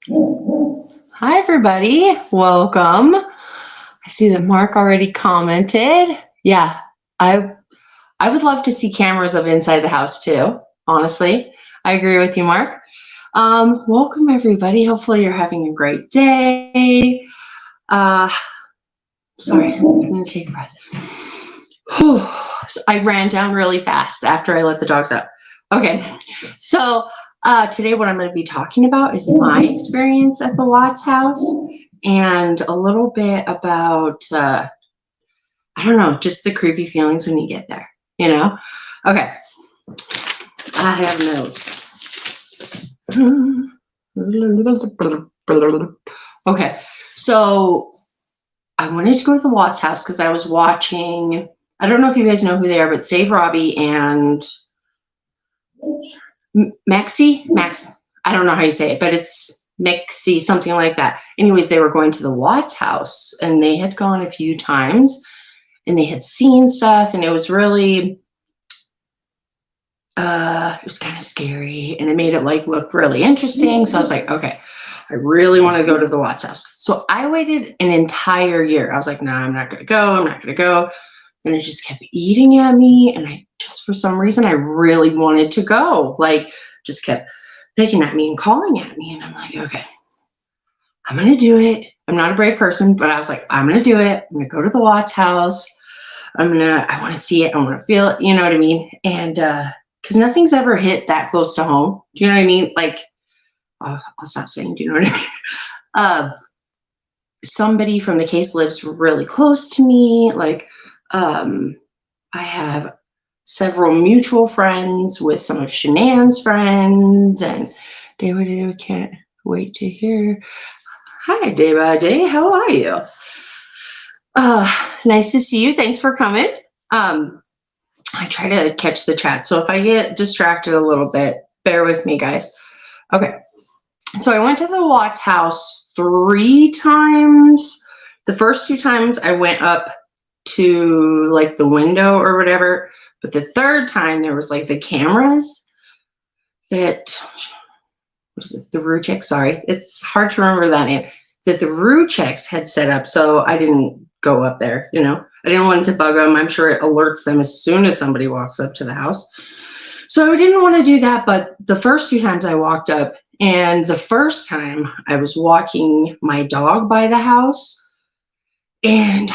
Hi, everybody. Welcome. I see that Mark already commented. Yeah, I I would love to see cameras of inside the house too. Honestly, I agree with you, Mark. Welcome, everybody. Hopefully, you're having a great day. Uh, sorry, I'm going to take a breath. Whew. So I ran down really fast after I let the dogs out. Okay, so today what I'm going to be talking about is my experience at the Watts house and a little bit about, I don't know, just the creepy feelings when you get there, you know? Okay, I have notes. Okay, so I wanted to go to the Watts house because I was watching, I don't know if you guys know who they are, but Save Robbie and Max. I don't know how you say it, but it's Mexi, something like that. Anyways, they were going to the Watts house and they had gone a few times and they had seen stuff and it was really, it was kind of scary and it made it like look really interesting. So I was like, okay, I really want to go to the Watts house. So I waited an entire year. I was like, no, I'm not going to go. I'm not going to go. And it just kept eating at me. And I just, for some reason, I really wanted to go. Like, just kept picking at me and calling at me. And I'm like, okay, I'm going to do it. I'm not a brave person, but I was like, I'm going to do it. I'm going to go to the Watts house. I want to see it. I want to feel it. You know what I mean? And, because nothing's ever hit that close to home. Do you know what I mean? Like, I'll stop saying, do you know what I mean? Somebody from the case lives really close to me. Like, I have several mutual friends with some of Shanann's friends, and David, can't wait to hear. Hi, Day by Day. How are you? Nice to see you. Thanks for coming. I try to catch the chat, so if I get distracted a little bit, bear with me, guys. Okay. So I went to the Watts house 3 times. The first 2 times I went up to like the window or whatever, but the third time there was like the cameras that, what is it, the Rucheks, sorry, it's hard to remember that name, that the Rucheks had set up, so I didn't go up there, you know. I didn't want to bug them. I'm sure it alerts them as soon as somebody walks up to the house. So I didn't want to do that, but the first 2 times I walked up, and the first time I was walking my dog by the house, and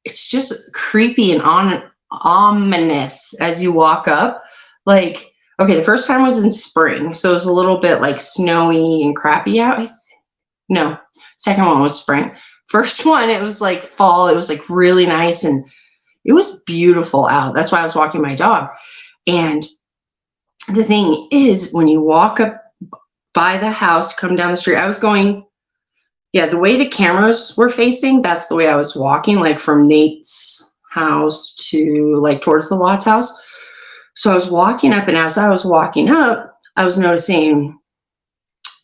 it's just creepy and ominous as you walk up. Like, okay, the first time was in spring, so it was a little bit like snowy and crappy out. No, second one was spring. First one, it was like fall. It was like really nice and it was beautiful out. That's why I was walking my dog. And the thing is, when you walk up by the house, come down the street, I was going, yeah, the way the cameras were facing, that's the way I was walking, like from Nate's house to like towards the Watts house. So I was walking up, and as I was walking up, I was noticing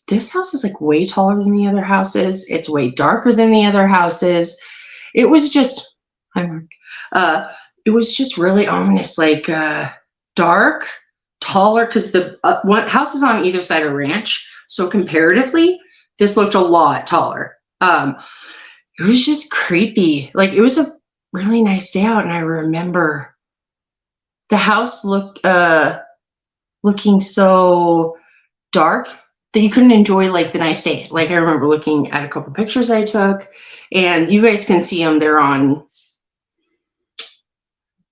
this house is like way taller than the other houses. It's way darker than the other houses. It was just, it was just really ominous, like dark, taller, because the one house is on either side of ranch. So comparatively, this looked a lot taller. It was just creepy. Like, it was a really nice day out, and I remember the house looking so dark that you couldn't enjoy like the nice day. Like, I remember looking at a couple pictures I took, and you guys can see them. They're on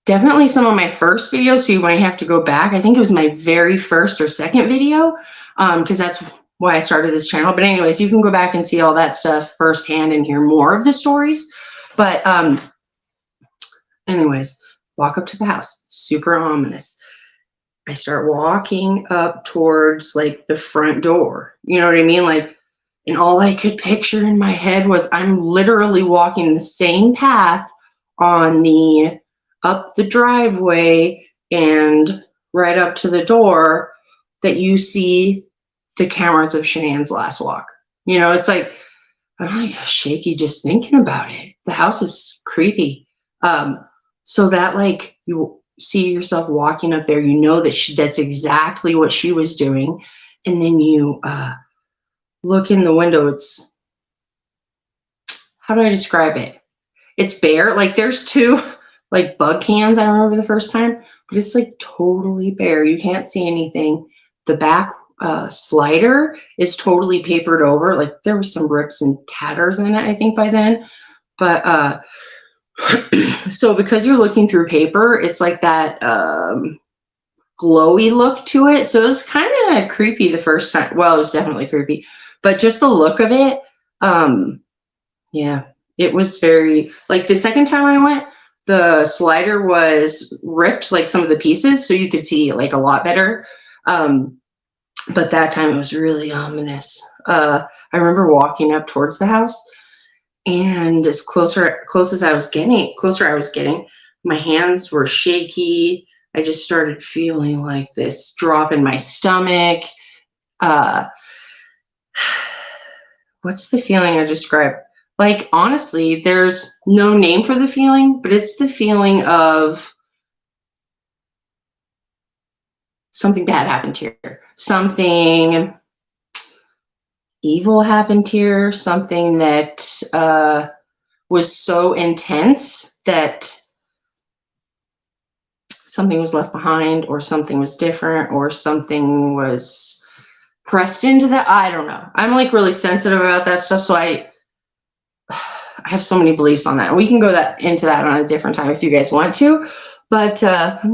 definitely some of my first videos, so you might have to go back. I think it was my very first or second video, because that's why I started this channel. But anyways, you can go back and see all that stuff firsthand and hear more of the stories. But anyways, walk up to the house, super ominous. I start walking up towards like the front door. You know what I mean? Like, and all I could picture in my head was I'm literally walking the same path on the up the driveway and right up to the door that you see the cameras of Shanann's last walk. You know, it's like, I'm like shaky just thinking about it. The house is creepy. So that, like, you see yourself walking up there, you know that that's exactly what she was doing. And then you look in the window, it's, how do I describe it? It's bare. Like there's two like bug cans I remember the first time, but it's like totally bare. You can't see anything. The back slider is totally papered over. Like there was some rips and tatters in it, I think by then. But so because you're looking through paper, it's like that glowy look to it. So it was kind of creepy the first time. Well, it was definitely creepy, but just the look of it, yeah, it was very, like the second time I went, the slider was ripped, like some of the pieces, so you could see like a lot better. But that time it was really ominous. I remember walking up towards the house, and as closer I was getting, my hands were shaky. I just started feeling like this drop in my stomach. What's the feeling I described? Like, honestly, there's no name for the feeling, but it's the feeling of something bad happened here. Something evil happened here. Something that was so intense that something was left behind, or something was different, or something was pressed into that. I don't know. I'm like really sensitive about that stuff, so I have so many beliefs on that. And we can go into that on a different time if you guys want to. But let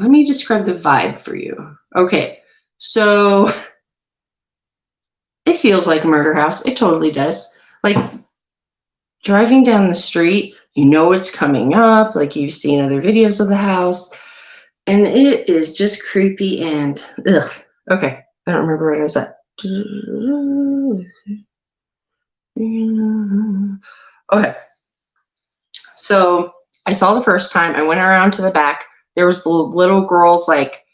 me describe the vibe for you. Okay, so it feels like a murder house. It totally does. Like driving down the street, you know it's coming up. Like you've seen other videos of the house, and it is just creepy and ugh. Okay. I don't remember what I was at. Okay. So I saw the first time. I went around to the back. There was the little girl's, like,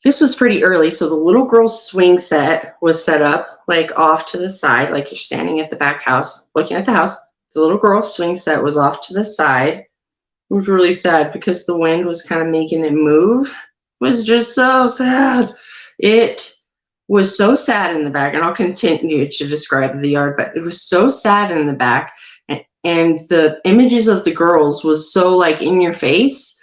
this was pretty early. So the little girl's swing set was set up like off to the side. Like you're standing at the back house, looking at the house. The little girl's swing set was off to the side. It was really sad because the wind was kind of making it move. It was just so sad. It was so sad in the back, and I'll continue to describe the yard, but it was so sad in the back, and the images of the girls was so like in your face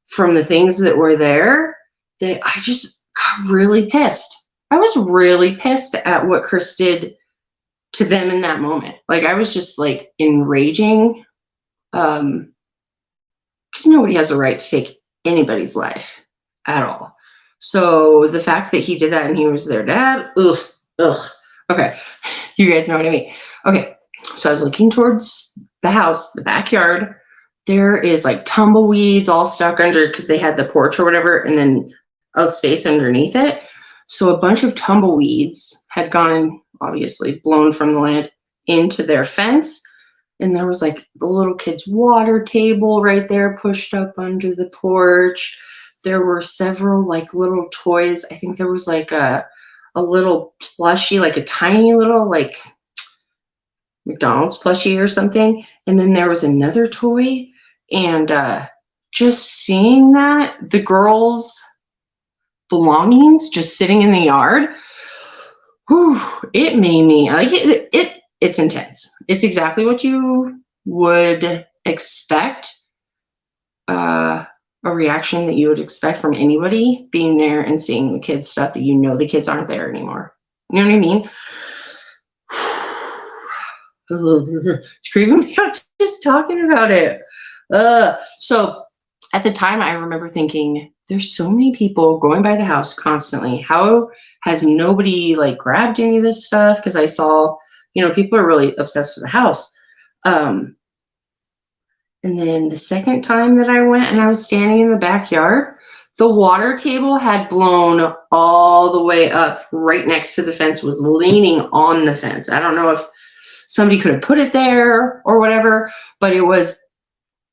from the things that were there that I just got really pissed. I was really pissed at what Chris did to them in that moment. Like I was just like enraging, because nobody has a right to take anybody's life at all. So the fact that he did that and he was their dad, ugh. Okay, you guys know what I mean. Okay, so I was looking towards the house, the backyard. There is like tumbleweeds all stuck under, because they had the porch or whatever, and then a space underneath it. So a bunch of tumbleweeds had gone, obviously blown from the land into their fence. And there was like the little kid's water table right there pushed up under the porch. There were several like little toys. I think there was like a little plushie, like a tiny little like McDonald's plushie or something. And then there was another toy. And just seeing that, the girls' belongings just sitting in the yard, whew, it made me like it. It's intense. It's exactly what you would expect. A reaction that you would expect from anybody being there and seeing the kids' stuff that you know the kids aren't there anymore. You know what I mean? It's creeping me out just talking about it. So at the time, I remember thinking, there's so many people going by the house constantly. How has nobody like grabbed any of this stuff? Because I saw, people are really obsessed with the house. And then the second time that I went and I was standing in the backyard, the water table had blown all the way up right next to the fence, was leaning on the fence. I don't know if somebody could have put it there or whatever, but it was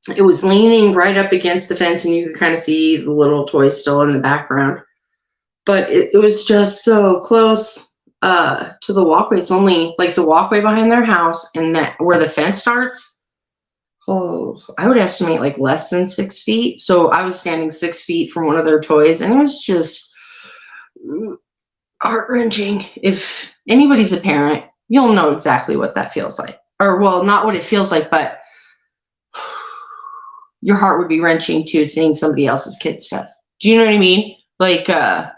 leaning right up against the fence, and you could kind of see the little toys still in the background. But it was just so close to the walkway. It's only like the walkway behind their house and that where the fence starts. Oh, I would estimate like less than 6 feet. So I was standing 6 feet from one of their toys, and it was just heart-wrenching. If anybody's a parent, you'll know exactly what that feels like. Or, well, not what it feels like, but your heart would be wrenching too, seeing somebody else's kid stuff. Do you know what I mean? Like, a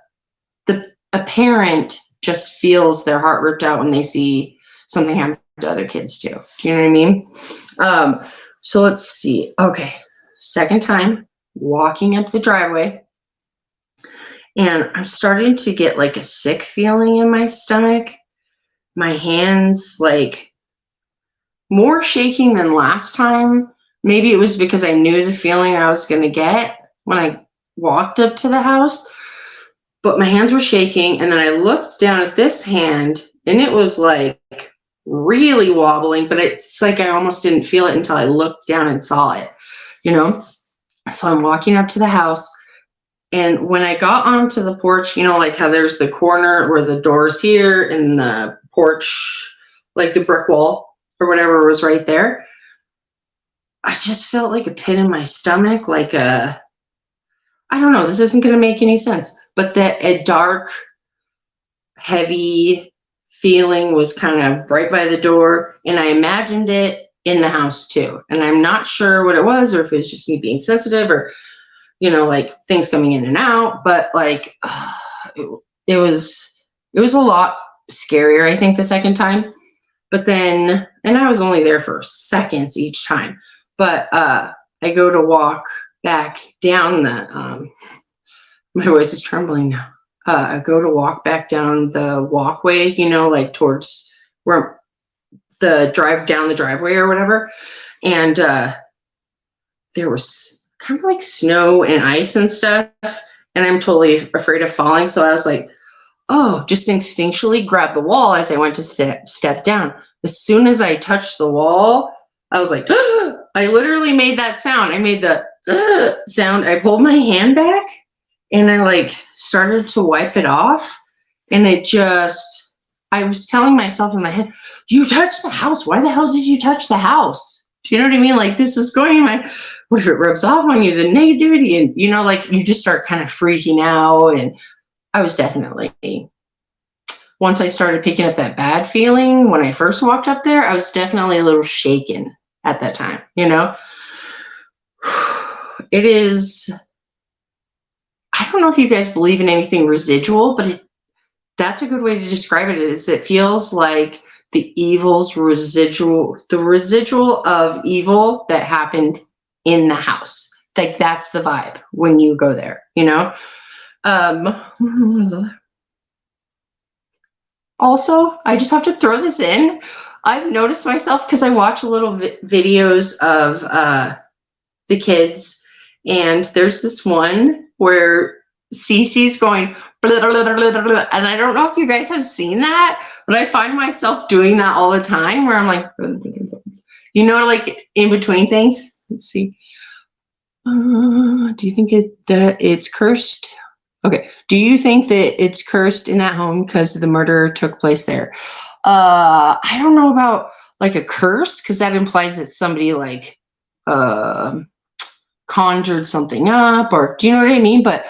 parent just feels their heart ripped out when they see something happen to other kids too. Do you know what I mean? So let's see. Okay, second time walking up the driveway, and I'm starting to get like a sick feeling in my stomach. My hands like more shaking than last time. Maybe it was because I knew the feeling I was going to get when I walked up to the house, but my hands were shaking. And then I looked down at this hand, and it was like really wobbling, but it's like I almost didn't feel it until I looked down and saw it, you know? So I'm walking up to the house, and when I got onto the porch, you know, like how there's the corner where the door's here and the porch, like the brick wall or whatever was right there, I just felt like a pit in my stomach, like I don't know, this isn't going to make any sense, but that a dark, heavy feeling was kind of right by the door, and I imagined it in the house too. And I'm not sure what it was, or if it was just me being sensitive, or, you know, like things coming in and out, but like it was a lot scarier, I think, the second time. But then, and I was only there for seconds each time, but I go to walk back down the my voice is trembling now. I go to walk back down the walkway, you know, like towards where the driveway or whatever. And there was kind of like snow and ice and stuff. And I'm totally afraid of falling. So I was like, oh, just instinctually grab the wall as I went to step down. As soon as I touched the wall, I was like, I literally made that sound. I made the sound. I pulled my hand back, and I like started to wipe it off. And it just, I was telling myself in my head, you touched the house. Why the hell did you touch the house? Do you know what I mean? Like, this is going in my, what if it rubs off on you, the negativity? And, you know, like you just start kind of freaking out. And I was definitely, once I started picking up that bad feeling when I first walked up there, I was definitely a little shaken at that time, you know? It is, I don't know if you guys believe in anything residual, but that's a good way to describe it. Is it feels like the residual of evil that happened in the house. Like that's the vibe when you go there, you know? Also, I just have to throw this in. I've noticed myself, because I watch little videos of the kids, and there's this one where Cece's going, blah, blah, blah, blah, blah, and I don't know if you guys have seen that, but I find myself doing that all the time, where I'm like, you know, like in between things. Let's see. Do you think that it's cursed? Okay. Do you think that it's cursed in that home because the murder took place there? I don't know about like a curse, because that implies that somebody like conjured something up, or do you know what I mean? But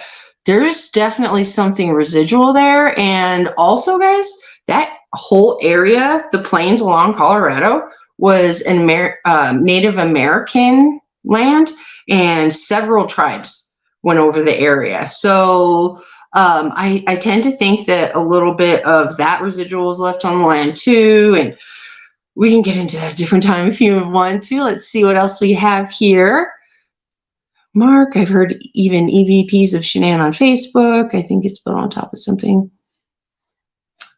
there's definitely something residual there. And also, guys, that whole area, the plains along Colorado, was an Native American land, and several tribes went over the area. So I tend to think that a little bit of that residual is left on the land too. And we can get into that a different time if you want to. Let's see what else we have here. Mark, I've heard even EVPs of Shanann on Facebook. I think it's built on top of something.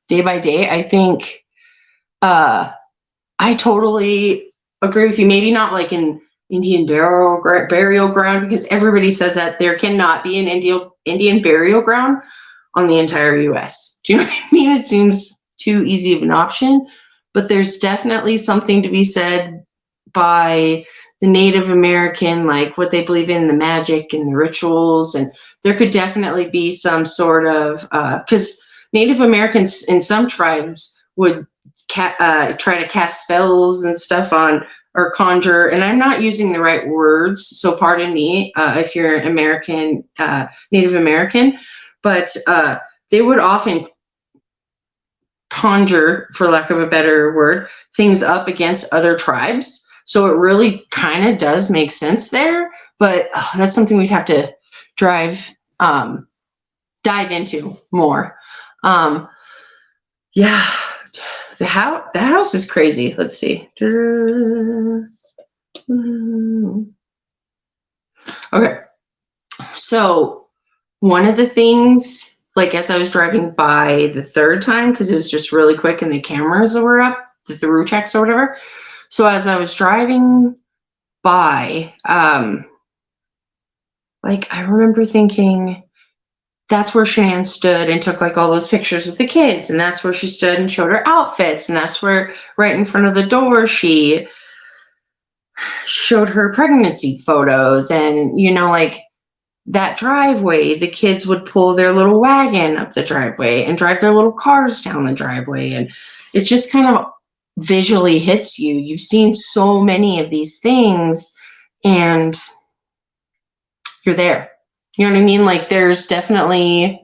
Day by day, I think I totally agree with you. Maybe not like an Indian burial ground, because everybody says that there cannot be an Indian burial ground on the entire US. Do you know what I mean? It seems too easy of an option, but there's definitely something to be said by the Native American, like what they believe in, the magic and the rituals. And there could definitely be some sort of, because Native Americans in some tribes would try to cast spells and stuff on, or conjure, and I'm not using the right words, so pardon me if you're American, Native American, but they would often conjure, for lack of a better word, things up against other tribes. So it really kind of does make sense there, but that's something we'd have to dive into more. Yeah, the house is crazy. Let's see. Okay, so one of the things, like as I was driving by the third time, because it was just really quick and the cameras were up, the through checks or whatever. So as I was driving by, like I remember thinking, that's where Shan stood and took like all those pictures with the kids, and that's where she stood and showed her outfits, and that's where right in front of the door she showed her pregnancy photos. And you know, like that driveway, the kids would pull their little wagon up the driveway and drive their little cars down the driveway, and it just kind of visually hits you. You've seen so many of these things and you're there. You know what I mean? Like there's definitely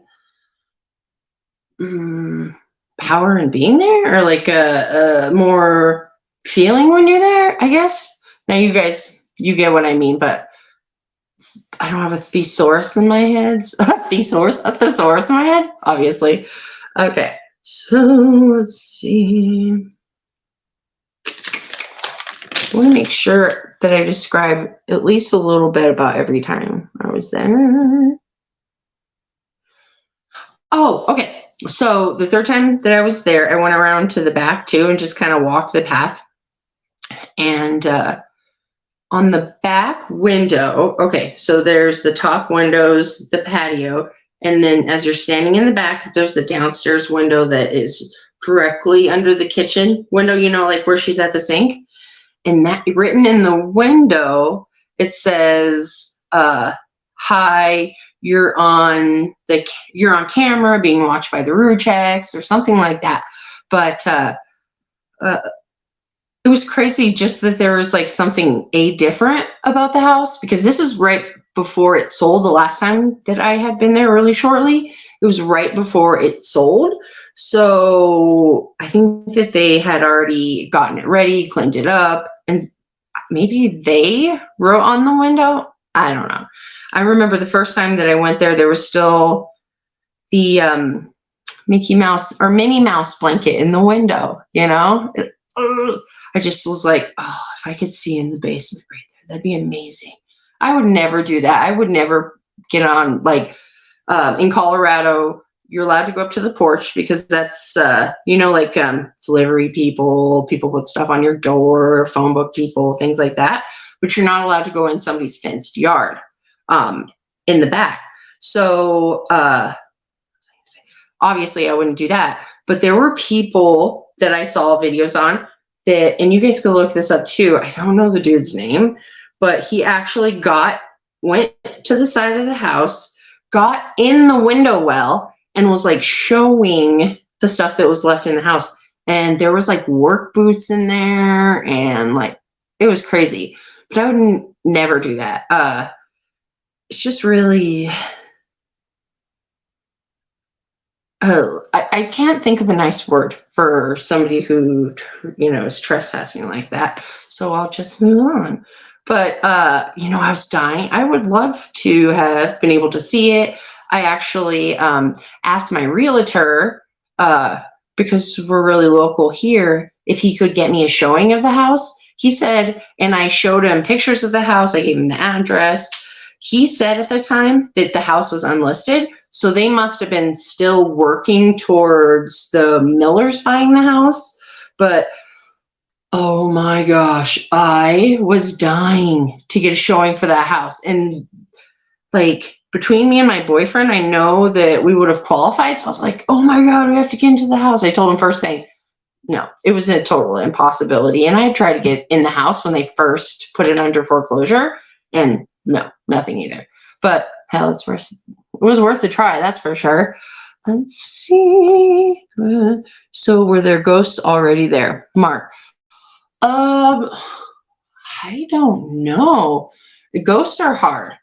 power in being there, or like a more feeling when you're there, I guess. Now you guys, you get what I mean, but I don't have a thesaurus in my head. A thesaurus in my head, obviously. Okay, so let's see. I want to make sure that I describe at least a little bit about every time I was there. Oh, okay. So the third time that I was there, I went around to the back too and just kind of walked the path. And on the back window, okay, so there's the top windows, the patio, and then as you're standing in the back, there's the downstairs window that is directly under the kitchen window, you know, like where she's at the sink. And that written in the window, it says, hi, you're on camera being watched by the Rucheks or something like that. But it was crazy just that there was like something different about the house, because this is right before it sold. The last time that I had been there really shortly, it was right before it sold. So I think that they had already gotten it ready, cleaned it up, and maybe they wrote on the window. I don't know. I remember the first time that I went there was still the Mickey Mouse or Minnie Mouse blanket in the window, you know? I just was like, oh, if I could see in the basement right there, that'd be amazing. I would never do that. I would never get on, like, in Colorado, you're allowed to go up to the porch because that's, you know, like delivery people put stuff on your door, phone book people, things like that. But you're not allowed to go in somebody's fenced yard in the back. So obviously I wouldn't do that. But there were people that I saw videos on that, and you guys can look this up too. I don't know the dude's name, but he actually went to the side of the house, got in the window well, and was like showing the stuff that was left in the house. And there was like work boots in there, and like it was crazy. But I would never do that. It's just really, I can't think of a nice word for somebody who, you know, is trespassing like that. So I'll just move on. But, you know, I was dying. I would love to have been able to see it. I actually asked my realtor, because we're really local here, if he could get me a showing of the house. He said, and I showed him pictures of the house. I gave him the address. He said at the time that the house was unlisted. So they must have been still working towards the Millers buying the house. But oh my gosh, I was dying to get a showing for that house. And like between me and my boyfriend, I know that we would have qualified. So I was like, oh my God, we have to get into the house. I told him first thing, no, it was a total impossibility. And I tried to get in the house when they first put it under foreclosure, and no, nothing either. But hell, it was worth the try, that's for sure. Let's see. So were there ghosts already there? Mark. I don't know. Ghosts are hard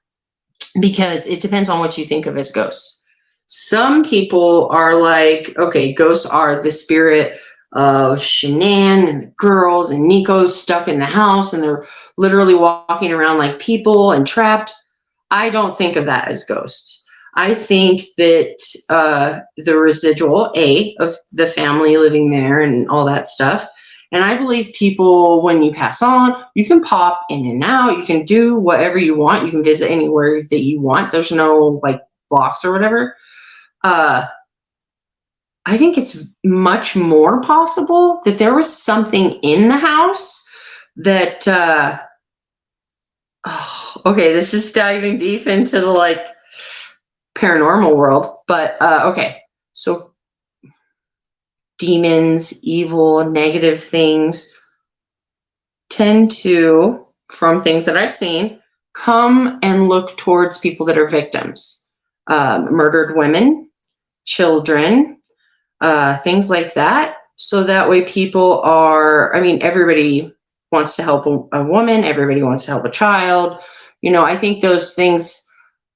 because it depends on what you think of as ghosts. Some people are like, okay, ghosts are the spirit of Shanann and the girls, and Nico's stuck in the house and they're literally walking around like people and trapped. I don't think of that as ghosts. I think that the residual of the family living there and all that stuff. And I believe people, when you pass on, you can pop in and out. You can do whatever you want. You can visit anywhere that you want. There's no like blocks or whatever. I think it's much more possible that there was something in the house that, okay, this is diving deep into the like paranormal world, but okay. So demons, evil, negative things tend to, from things that I've seen, come and look towards people that are victims. Murdered women, children, things like that. So that way people are, I mean, everybody wants to help a woman, everybody wants to help a child. You know, I think those things,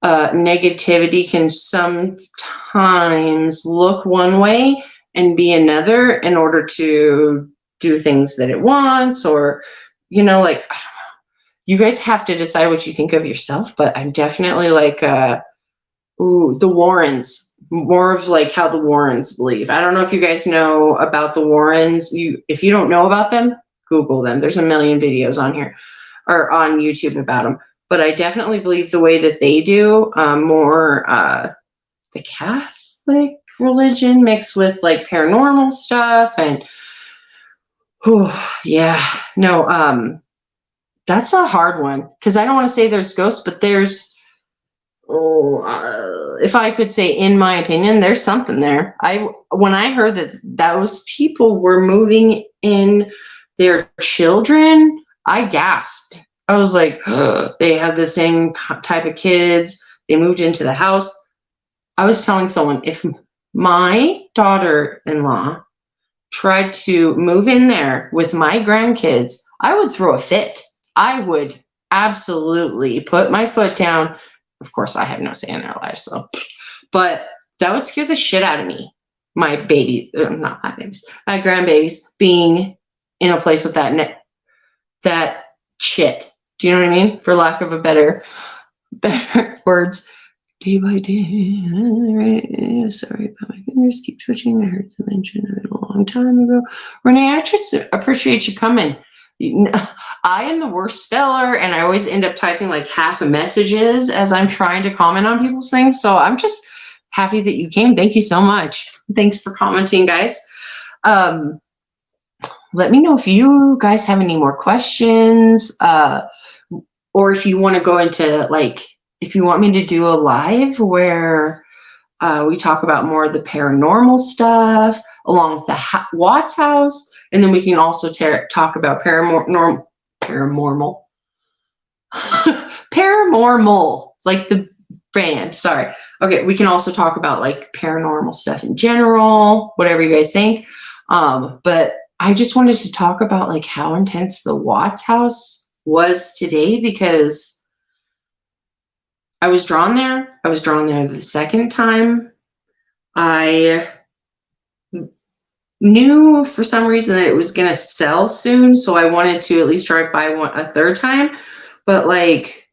negativity can sometimes look one way and be another in order to do things that it wants, or, you know, like, I don't know. You guys have to decide what you think of yourself, but I'm definitely like, the Warrens, more of like how the Warrens believe. I don't know if you guys know about the Warrens. If you don't know about them, Google them. There's a million videos on here or on YouTube about them. But I definitely believe the way that they do, more the Catholic religion mixed with like paranormal stuff. And that's a hard one, because I don't want to say there's ghosts, but there's, if I could say, in my opinion, there's something there. When I heard that those people were moving in their children, I gasped. I was like, they have the same type of kids. They moved into the house. I was telling someone, if my daughter-in-law tried to move in there with my grandkids, I would throw a fit. I would absolutely put my foot down. Of course, I have no say in their lives, so, but that would scare the shit out of me. My baby, not my babies, my grandbabies being in a place with that shit. Do you know what I mean? For lack of a better words. Day by day, sorry about my fingers keep twitching. I heard the mention of it a long time ago. Renee, I just appreciate you coming. I am the worst speller, and I always end up typing like half of messages as I'm trying to comment on people's things. So I'm just happy that you came. Thank you so much. Thanks for commenting, guys. Let me know if you guys have any more questions, or if you want to go into, like, if you want me to do a live where we talk about more of the paranormal stuff along with the Watts house, and then we can also talk about paranormal, like the band. Sorry. Okay, we can also talk about like paranormal stuff in general, whatever you guys think. But I just wanted to talk about like how intense the Watts house was today, because I was drawn there. I was drawn there the second time. I knew for some reason that it was going to sell soon, so I wanted to at least drive by a third time. But like,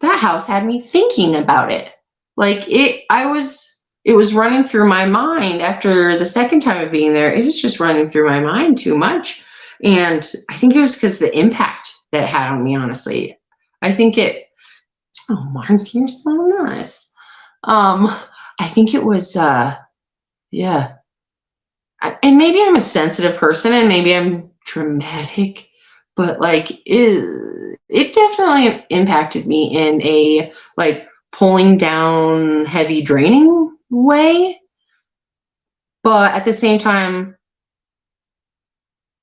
that house had me thinking about it. Like, it was running through my mind after the second time of being there. It was just running through my mind too much. And I think it was because the impact that it had on me, honestly. I think oh, Mark, you're so nice. I think it was, yeah. And maybe I'm a sensitive person, and maybe I'm dramatic, but like, it definitely impacted me in a like pulling down, heavy, draining way. But at the same time,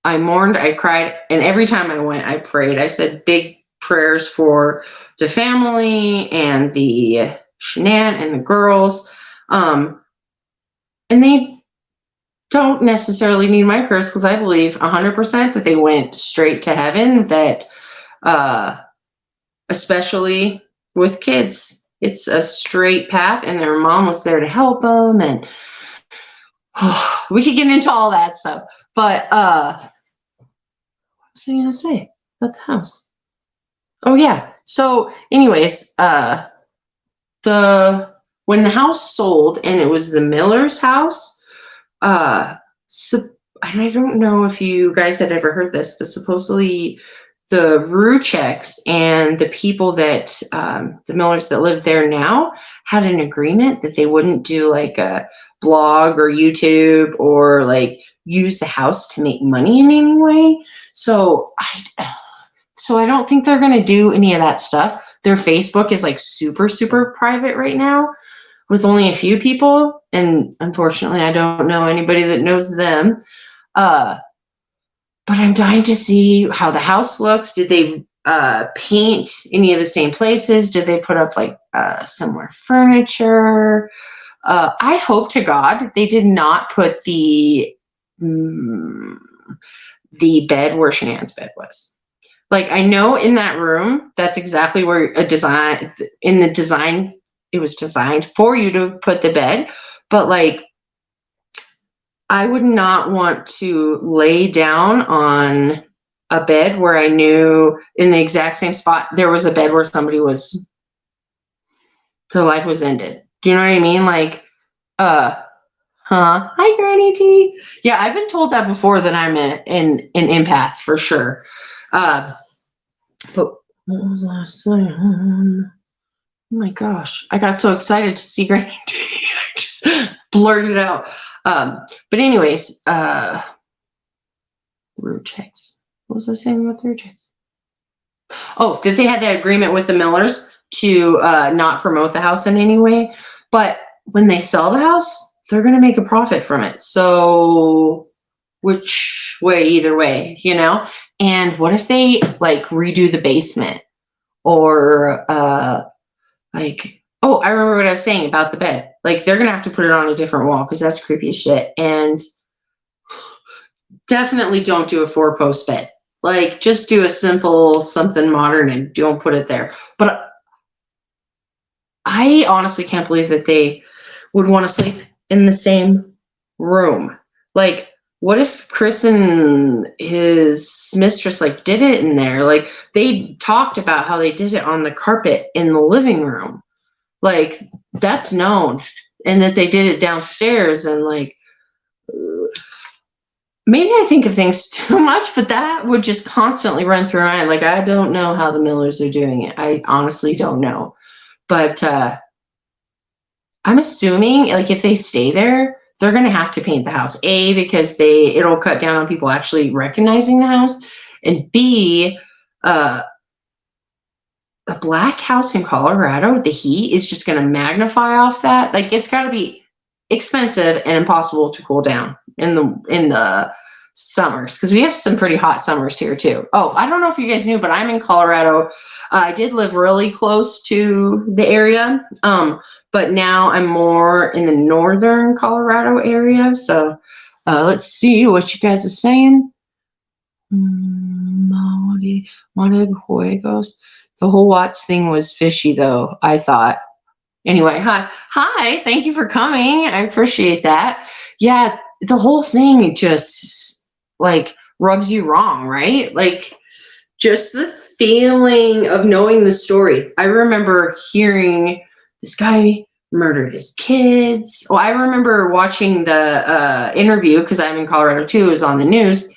I mourned, I cried, and every time I went, I prayed. I said big prayers for the family and the Shanann and the girls. And they don't necessarily need my prayers, because I believe 100% that they went straight to heaven, that especially with kids. It's a straight path, and their mom was there to help them, and we could get into all that stuff. But what was I gonna say about the house? Oh yeah. So, anyways, the when the house sold and it was the Miller's house, so, and I don't know if you guys had ever heard this, but supposedly the Rucheks and the people that the Millers that live there now had an agreement that they wouldn't do like a blog or YouTube or like use the house to make money in any way. So I don't think they're going to do any of that stuff. Their Facebook is like super, super private right now with only a few people. And unfortunately, I don't know anybody that knows them. But I'm dying to see how the house looks. Did they paint any of the same places? Did they put up like similar furniture? I hope to God they did not put the bed where Shanann's bed was. Like, I know in that room, that's exactly where it was designed for you to put the bed. But like, I would not want to lay down on a bed where I knew in the exact same spot there was a bed where their life was ended. Do you know what I mean? Like, hi Granny T. Yeah, I've been told that before, that I'm an empath for sure. But what was I saying? Oh my gosh, I got so excited to see Granny T. I just blurted it out. But anyways, root checks. What was I saying about the root checks? Oh, that they had that agreement with the Millers to not promote the house in any way. But when they sell the house, they're going to make a profit from it. So which way, either way, you know? And what if they like redo the basement or like, oh, I remember what I was saying about the bed. Like, they're going to have to put it on a different wall because that's creepy as shit. And definitely don't do a 4-post bed. Like, just do a simple something modern and don't put it there. But I honestly can't believe that they would want to sleep in the same room. Like, what if Chris and his mistress like did it in there? Like, they talked about how they did it on the carpet in the living room. Like, that's known. And that they did it downstairs, and like, maybe I think of things too much, but that would just constantly run through my mind. Like, I don't know how the Millers are doing it. I honestly don't know. But I'm assuming, like, if they stay there, they're going to have to paint the house. A, because it'll cut down on people actually recognizing the house. And B, a black house in Colorado, the heat is just going to magnify off that. Like, it's got to be expensive and impossible to cool down in the summers, because we have some pretty hot summers here too. Oh, I don't know if you guys knew, but I'm in Colorado. I did live really close to the area, but now I'm more in the northern Colorado area. So let's see what you guys are saying. Juegos. The whole Watts thing was fishy, though, I thought. Anyway, hi, thank you for coming. I appreciate that. Yeah, the whole thing just like rubs you wrong, right? Like, just the feeling of knowing the story. I remember hearing this guy murdered his kids. Oh, I remember watching the interview, because I'm in Colorado too. It was on the news,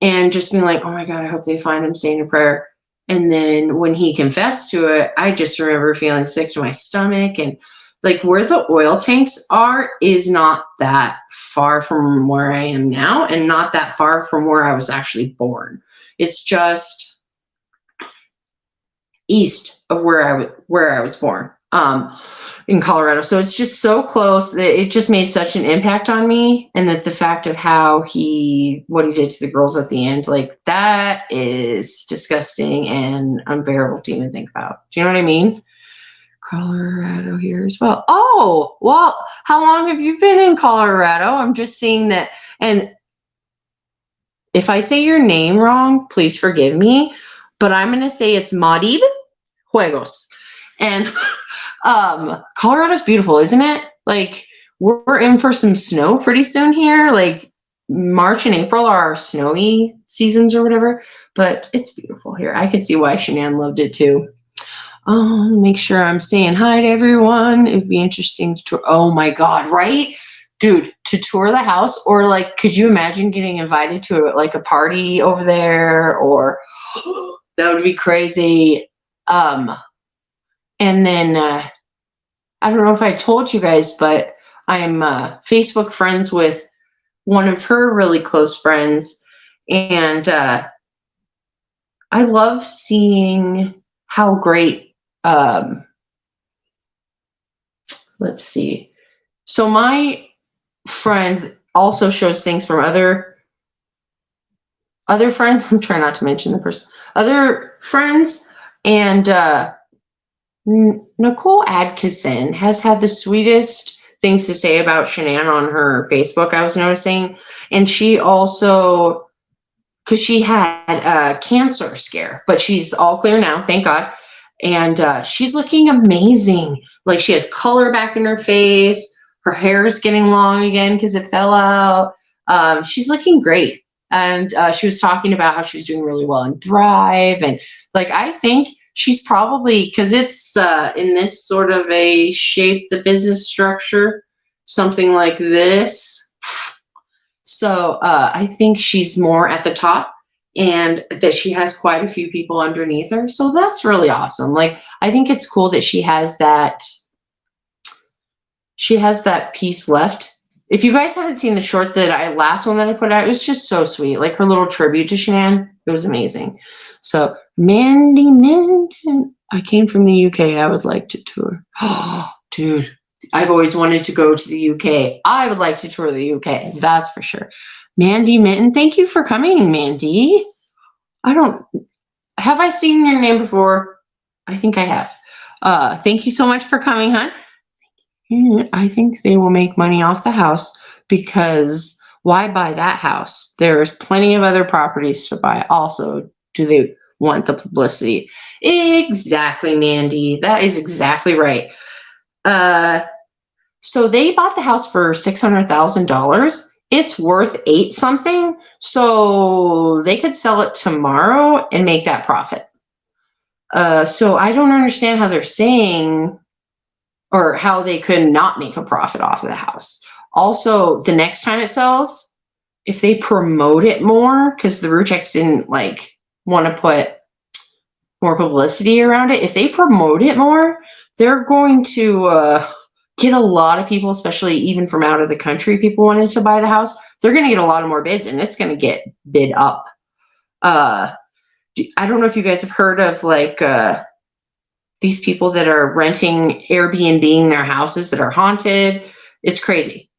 and just being like, oh my God, I hope they find him, saying a prayer. And then when he confessed to it, I just remember feeling sick to my stomach. And like, where the oil tanks are is not that far from where I am now, and not that far from where I was actually born. It's just east of where I was born, in Colorado. So it's just so close that it just made such an impact on me. And that the fact of what he did to the girls at the end, like, that is disgusting and unbearable to even think about. Do you know what I mean? Colorado here as well. Oh, well, how long have you been in Colorado? I'm just seeing that. And if I say your name wrong, please forgive me. but I'm going to say it's Marib Juegos. And Colorado's beautiful, isn't it? Like, we're in for some snow pretty soon here. Like, March and April are our snowy seasons or whatever, but it's beautiful here. I could see why Shanann loved it too. Make sure I'm saying hi to everyone. It'd be interesting to tour. Oh my God, right? Dude, to tour the house, or like, could you imagine getting invited to like a party over there? Or that would be crazy. And then I don't know if I told you guys, but I'm Facebook friends with one of her really close friends, and I love seeing how great. Let's see. So my friend also shows things from other friends. I'm trying not to mention the person. Other friends, and Nicole Adkisson has had the sweetest things to say about Shanann on her Facebook, I was noticing. And she also, because she had a cancer scare, but she's all clear now, thank God. And she's looking amazing. Like, she has color back in her face. Her hair is getting long again because it fell out. She's looking great. And she was talking about how she's doing really well in Thrive. And like, I think she's probably, because it's in this sort of a shape, the business structure, something like this. So I think she's more at the top, and that she has quite a few people underneath her. So that's really awesome. Like, I think it's cool that she has that piece left. If you guys haven't seen the short last one that I put out, it was just so sweet. Like, her little tribute to Shanann, it was amazing. So Mandy Minton, I came from the UK. I would like to tour. Oh, dude, I've always wanted to go to the UK. I would like to tour the UK. That's for sure. Mandy Minton, thank you for coming, Mandy. Have I seen your name before? I think I have. Thank you so much for coming, hon. I think they will make money off the house, because why buy that house? There's plenty of other properties to buy. Also, do they want the publicity? Exactly, Mandy. That is exactly right. So they bought the house for $600,000. It's worth 8 something. So they could sell it tomorrow and make that profit. So I don't understand how they're saying, or how they could not make a profit off of the house. Also, the next time it sells, if they promote it more, because the Rucheks didn't like want to put more publicity around it. If they promote it more, they're going to get a lot of people, especially even from out of the country, people wanted to buy the house. They're going to get a lot of more bids, and it's going to get bid up. I don't know if you guys have heard of like these people that are renting Airbnb their houses that are haunted. It's crazy.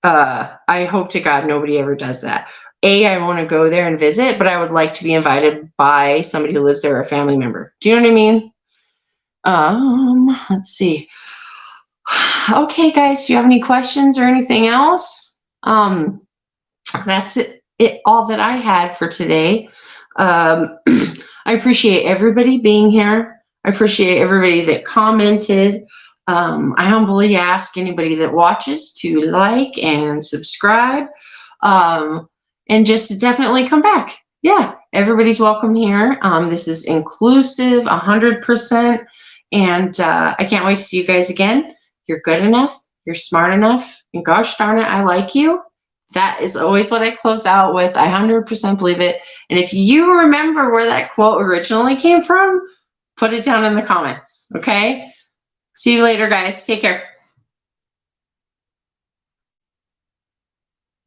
I hope to God nobody ever does that. I want to go there and visit, but I would like to be invited by somebody who lives there, or a family member. Do you know what I mean? Let's see. Okay, guys, do you have any questions or anything else? That's it all that I had for today. I appreciate everybody being here. I appreciate everybody that commented. I humbly ask anybody that watches to like and subscribe, and just definitely come back. Yeah, everybody's welcome here. This is inclusive, 100%, and I can't wait to see you guys again. You're good enough. You're smart enough. And gosh darn it, I like you. That is always what I close out with. I 100% believe it. And if you remember where that quote originally came from, put it down in the comments. Okay? See you later, guys. Take care.